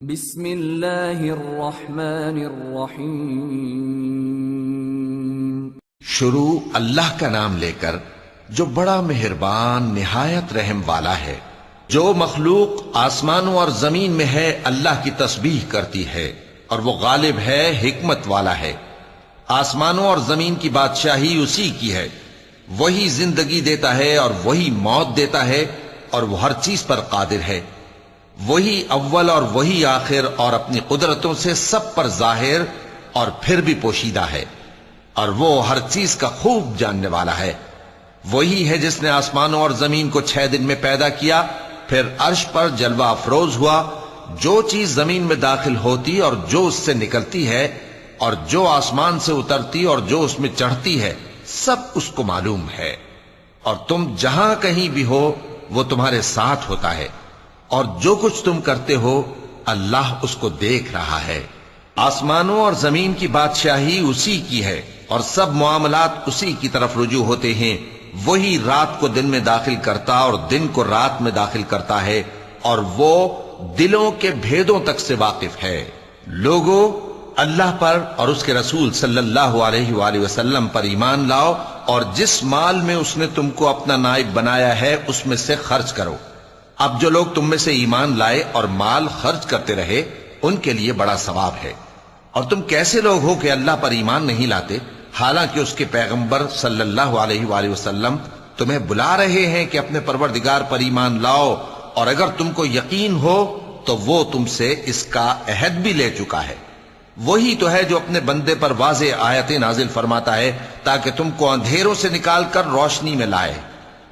بسم اللہ الرحمن الرحیم۔ شروع اللہ کا نام لے کر جو بڑا مہربان نہایت رحم والا ہے۔ جو مخلوق آسمانوں اور زمین میں ہے اللہ کی تسبیح کرتی ہے اور وہ غالب ہے، حکمت والا ہے۔ آسمانوں اور زمین کی بادشاہی اسی کی ہے، وہی زندگی دیتا ہے اور وہی موت دیتا ہے، اور وہ ہر چیز پر قادر ہے۔ وہی اول اور وہی آخر، اور اپنی قدرتوں سے سب پر ظاہر اور پھر بھی پوشیدہ ہے، اور وہ ہر چیز کا خوب جاننے والا ہے۔ وہی ہے جس نے آسمانوں اور زمین کو 6 دن میں پیدا کیا، پھر عرش پر جلوہ افروز ہوا۔ جو چیز زمین میں داخل ہوتی اور جو اس سے نکلتی ہے، اور جو آسمان سے اترتی اور جو اس میں چڑھتی ہے، سب اس کو معلوم ہے۔ اور تم جہاں کہیں بھی ہو وہ تمہارے ساتھ ہوتا ہے، اور جو کچھ تم کرتے ہو اللہ اس کو دیکھ رہا ہے۔ آسمانوں اور زمین کی بادشاہی اسی کی ہے، اور سب معاملات اسی کی طرف رجوع ہوتے ہیں۔ وہی رات کو دن میں داخل کرتا اور دن کو رات میں داخل کرتا ہے، اور وہ دلوں کے بھیدوں تک سے واقف ہے۔ لوگوں، اللہ پر اور اس کے رسول صلی اللہ علیہ وآلہ وسلم پر ایمان لاؤ، اور جس مال میں اس نے تم کو اپنا نائب بنایا ہے اس میں سے خرچ کرو۔ اب جو لوگ تم میں سے ایمان لائے اور مال خرچ کرتے رہے ان کے لیے بڑا ثواب ہے۔ اور تم کیسے لوگ ہو کہ اللہ پر ایمان نہیں لاتے، حالانکہ اس کے پیغمبر صلی اللہ علیہ وآلہ وسلم تمہیں بلا رہے ہیں کہ اپنے پروردگار پر ایمان لاؤ، اور اگر تم کو یقین ہو تو وہ تم سے اس کا عہد بھی لے چکا ہے۔ وہی تو ہے جو اپنے بندے پر واضح آیتیں نازل فرماتا ہے تاکہ تم کو اندھیروں سے نکال کر روشنی میں لائے۔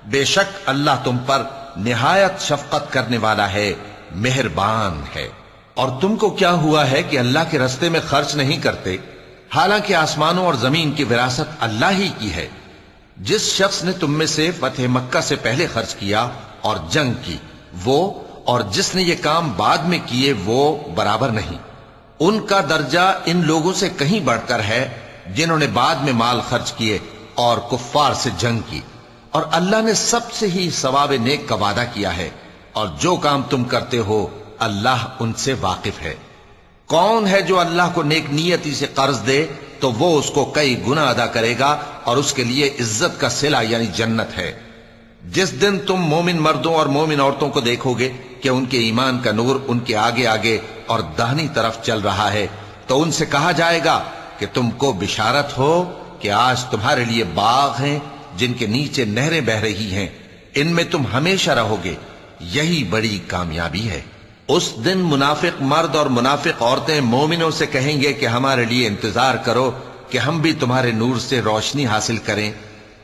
بے شک اللہ تم پر نہایت شفقت کرنے والا ہے، مہربان ہے۔ اور تم کو کیا ہوا ہے کہ اللہ کے رستے میں خرچ نہیں کرتے، حالانکہ آسمانوں اور زمین کی وراثت اللہ ہی کی ہے۔ جس شخص نے تم میں سے فتح مکہ سے پہلے خرچ کیا اور جنگ کی، وہ اور جس نے یہ کام بعد میں کیے وہ برابر نہیں۔ ان کا درجہ ان لوگوں سے کہیں بڑھ کر ہے جنہوں نے بعد میں مال خرچ کیے اور کفار سے جنگ کی، اور اللہ نے سب سے ہی ثواب نیک کا وعدہ کیا ہے، اور جو کام تم کرتے ہو اللہ ان سے واقف ہے۔ کون ہے جو اللہ کو نیک نیتی سے قرض دے تو وہ اس کو کئی گنا ادا کرے گا، اور اس کے لیے عزت کا صلہ یعنی جنت ہے۔ جس دن تم مومن مردوں اور مومن عورتوں کو دیکھو گے کہ ان کے ایمان کا نور ان کے آگے آگے اور داہنی طرف چل رہا ہے، تو ان سے کہا جائے گا کہ تم کو بشارت ہو کہ آج تمہارے لیے باغ ہیں جن کے نیچے نہریں بہ رہی ہیں، ان میں تم ہمیشہ رہو گے، یہی بڑی کامیابی ہے۔ اس دن منافق مرد اور منافق عورتیں مومنوں سے کہیں گے کہ ہمارے لیے انتظار کرو کہ ہم بھی تمہارے نور سے روشنی حاصل کریں۔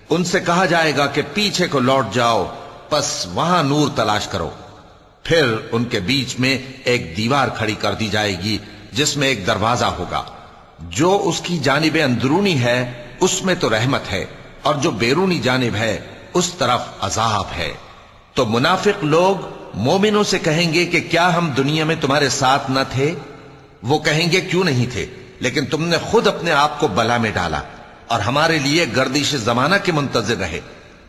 ان سے کہا جائے گا کہ پیچھے کو لوٹ جاؤ، پس وہاں نور تلاش کرو۔ پھر ان کے بیچ میں ایک دیوار کھڑی کر دی جائے گی جس میں ایک دروازہ ہوگا، جو اس کی جانب اندرونی ہے اس میں تو رحمت ہے، اور جو بیرونی جانب ہے اس طرف عذاب ہے۔ تو منافق لوگ مومنوں سے کہیں گے کہ کیا ہم دنیا میں تمہارے ساتھ نہ تھے؟ وہ کہیں گے کیوں نہیں تھے، لیکن تم نے خود اپنے آپ کو بلا میں ڈالا اور ہمارے لیے گردش زمانہ کے منتظر رہے،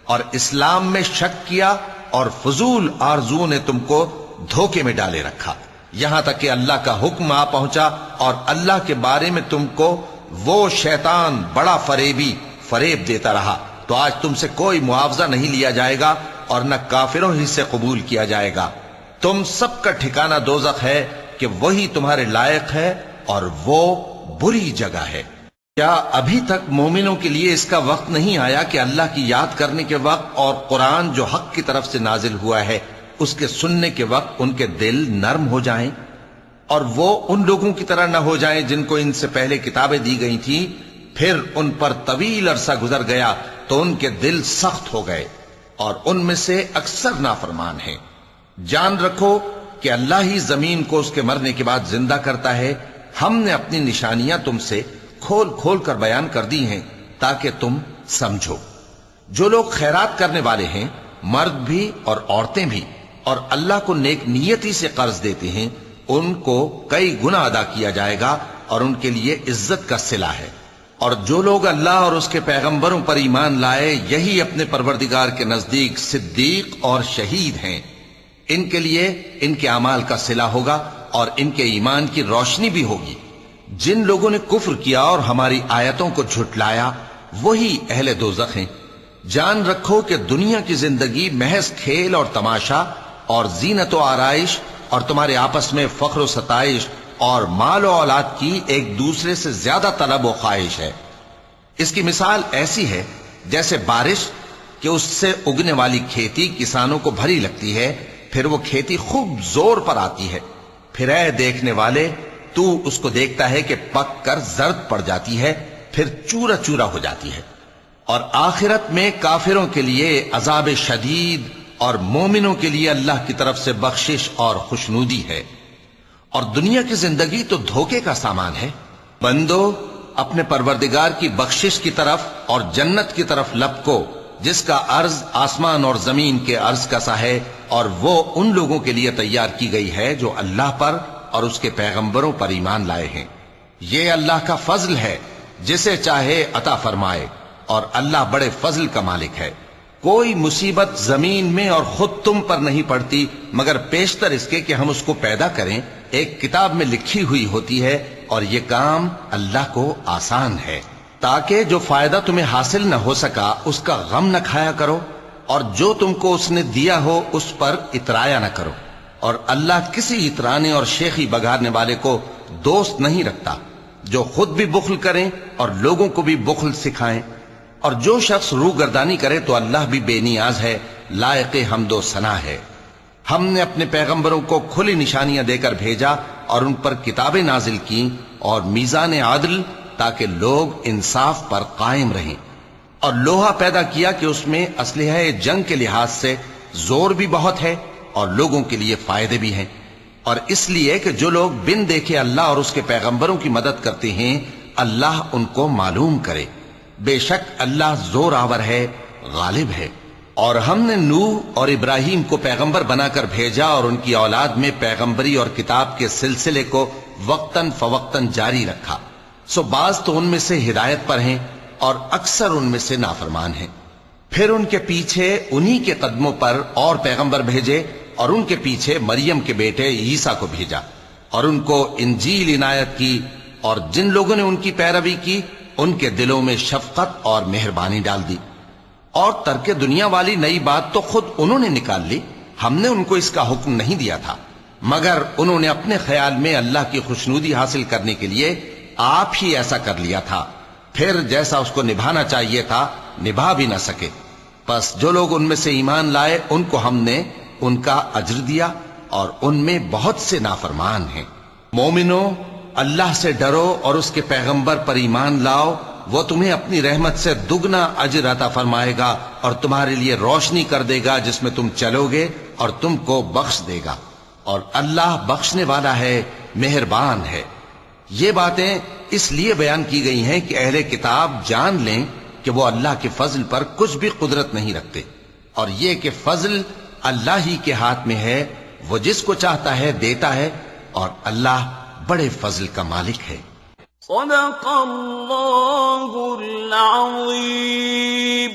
اور اسلام میں شک کیا، اور فضول آرزوؤں نے تم کو دھوکے میں ڈالے رکھا، یہاں تک کہ اللہ کا حکم آ پہنچا، اور اللہ کے بارے میں تم کو وہ شیطان بڑا فریبی فریب دیتا رہا۔ تو آج تم سے کوئی معاوضہ نہیں لیا جائے گا، اور نہ کافروں ہی سے قبول کیا جائے گا۔ تم سب کا ٹھکانہ دوزخ ہے کہ وہی تمہارے لائق ہے، اور وہ بری جگہ ہے۔ کیا ابھی تک مومنوں کے لیے اس کا وقت نہیں آیا کہ اللہ کی یاد کرنے کے وقت اور قرآن جو حق کی طرف سے نازل ہوا ہے اس کے سننے کے وقت ان کے دل نرم ہو جائیں، اور وہ ان لوگوں کی طرح نہ ہو جائیں جن کو ان سے پہلے کتابیں دی گئی تھیں، پھر ان پر طویل عرصہ گزر گیا تو ان کے دل سخت ہو گئے، اور ان میں سے اکثر نافرمان ہیں۔ جان رکھو کہ اللہ ہی زمین کو اس کے مرنے کے بعد زندہ کرتا ہے۔ ہم نے اپنی نشانیاں تم سے کھول کھول کر بیان کر دی ہیں تاکہ تم سمجھو۔ جو لوگ خیرات کرنے والے ہیں، مرد بھی اور عورتیں بھی، اور اللہ کو نیک نیتی سے قرض دیتے ہیں، ان کو کئی گنا ادا کیا جائے گا، اور ان کے لیے عزت کا صلہ ہے۔ اور جو لوگ اللہ اور اس کے پیغمبروں پر ایمان لائے، یہی اپنے پروردگار کے نزدیک صدیق اور شہید ہیں۔ ان کے لیے ان کے اعمال کا صلہ ہوگا، اور ان کے ایمان کی روشنی بھی ہوگی۔ جن لوگوں نے کفر کیا اور ہماری آیتوں کو جھٹلایا وہی اہل دوزخ ہیں۔ جان رکھو کہ دنیا کی زندگی محض کھیل اور تماشا اور زینت و آرائش اور تمہارے آپس میں فخر و ستائش اور مال و اولاد کی ایک دوسرے سے زیادہ طلب و خواہش ہے۔ اس کی مثال ایسی ہے جیسے بارش کہ اس سے اگنے والی کھیتی کسانوں کو بھری لگتی ہے، پھر وہ کھیتی خوب زور پر آتی ہے، پھر اے دیکھنے والے تو اس کو دیکھتا ہے کہ پک کر زرد پڑ جاتی ہے، پھر چورا چورا ہو جاتی ہے۔ اور آخرت میں کافروں کے لیے عذاب شدید اور مومنوں کے لیے اللہ کی طرف سے بخشش اور خوشنودی ہے۔ اور دنیا کی زندگی تو دھوکے کا سامان ہے۔ بندو اپنے پروردگار کی بخشش کی طرف اور جنت کی طرف لپکو جس کا عرض آسمان اور زمین کے عرض کا سا ہے، اور وہ ان لوگوں کے لیے تیار کی گئی ہے جو اللہ پر اور اس کے پیغمبروں پر ایمان لائے ہیں۔ یہ اللہ کا فضل ہے، جسے چاہے عطا فرمائے، اور اللہ بڑے فضل کا مالک ہے۔ کوئی مصیبت زمین میں اور خود تم پر نہیں پڑتی مگر پیشتر اس کے کہ ہم اس کو پیدا کریں، ایک کتاب میں لکھی ہوئی ہوتی ہے، اور یہ کام اللہ کو آسان ہے۔ تاکہ جو فائدہ تمہیں حاصل نہ ہو سکا اس کا غم نہ کھایا کرو، اور جو تم کو اس نے دیا ہو اس پر اترایا نہ کرو۔ اور اللہ کسی اترانے اور شیخی بگاڑنے والے کو دوست نہیں رکھتا، جو خود بھی بخل کریں اور لوگوں کو بھی بخل سکھائیں۔ اور جو شخص روگردانی کرے تو اللہ بھی بے نیاز ہے، لائق حمد و ثنا ہے۔ ہم نے اپنے پیغمبروں کو کھلی نشانیاں دے کر بھیجا اور ان پر کتابیں نازل کی اور میزان عدل، تاکہ لوگ انصاف پر قائم رہیں۔ اور لوہا پیدا کیا کہ اس میں اسلحہ جنگ کے لحاظ سے زور بھی بہت ہے اور لوگوں کے لیے فائدے بھی ہیں، اور اس لیے کہ جو لوگ بن دیکھے اللہ اور اس کے پیغمبروں کی مدد کرتے ہیں اللہ ان کو معلوم کرے۔ بے شک اللہ زور آور ہے، غالب ہے۔ اور ہم نے نوح اور ابراہیم کو پیغمبر بنا کر بھیجا اور ان کی اولاد میں پیغمبری اور کتاب کے سلسلے کو وقتاً فوقتاً جاری رکھا، سو بعض تو ان میں سے ہدایت پر ہیں اور اکثر ان میں سے نافرمان ہیں۔ پھر ان کے پیچھے انہی کے قدموں پر اور پیغمبر بھیجے، اور ان کے پیچھے مریم کے بیٹے عیسیٰ کو بھیجا، اور ان کو انجیل عنایت کی، اور جن لوگوں نے ان کی پیروی کی ان کے دلوں میں شفقت اور مہربانی ڈال دی۔ اور ترک دنیا والی نئی بات تو خود انہوں نے نکال لی، ہم نے ان کو اس کا حکم نہیں دیا تھا، مگر انہوں نے اپنے خیال میں اللہ کی خوشنودی حاصل کرنے کے لیے آپ ہی ایسا کر لیا تھا، پھر جیسا اس کو نبھانا چاہیے تھا نبھا بھی نہ سکے۔ پس جو لوگ ان میں سے ایمان لائے ان کو ہم نے ان کا اجر دیا، اور ان میں بہت سے نافرمان ہیں۔ مومنو اللہ سے ڈرو اور اس کے پیغمبر پر ایمان لاؤ، وہ تمہیں اپنی رحمت سے دگنا اجر عطا فرمائے گا اور تمہارے لیے روشنی کر دے گا جس میں تم چلو گے، اور تم کو بخش دے گا، اور اللہ بخشنے والا ہے، مہربان ہے۔ یہ باتیں اس لیے بیان کی گئی ہیں کہ اہل کتاب جان لیں کہ وہ اللہ کے فضل پر کچھ بھی قدرت نہیں رکھتے، اور یہ کہ فضل اللہ ہی کے ہاتھ میں ہے، وہ جس کو چاہتا ہے دیتا ہے، اور اللہ بڑے فضل کا مالک ہے۔ صدق اللہ العظیم۔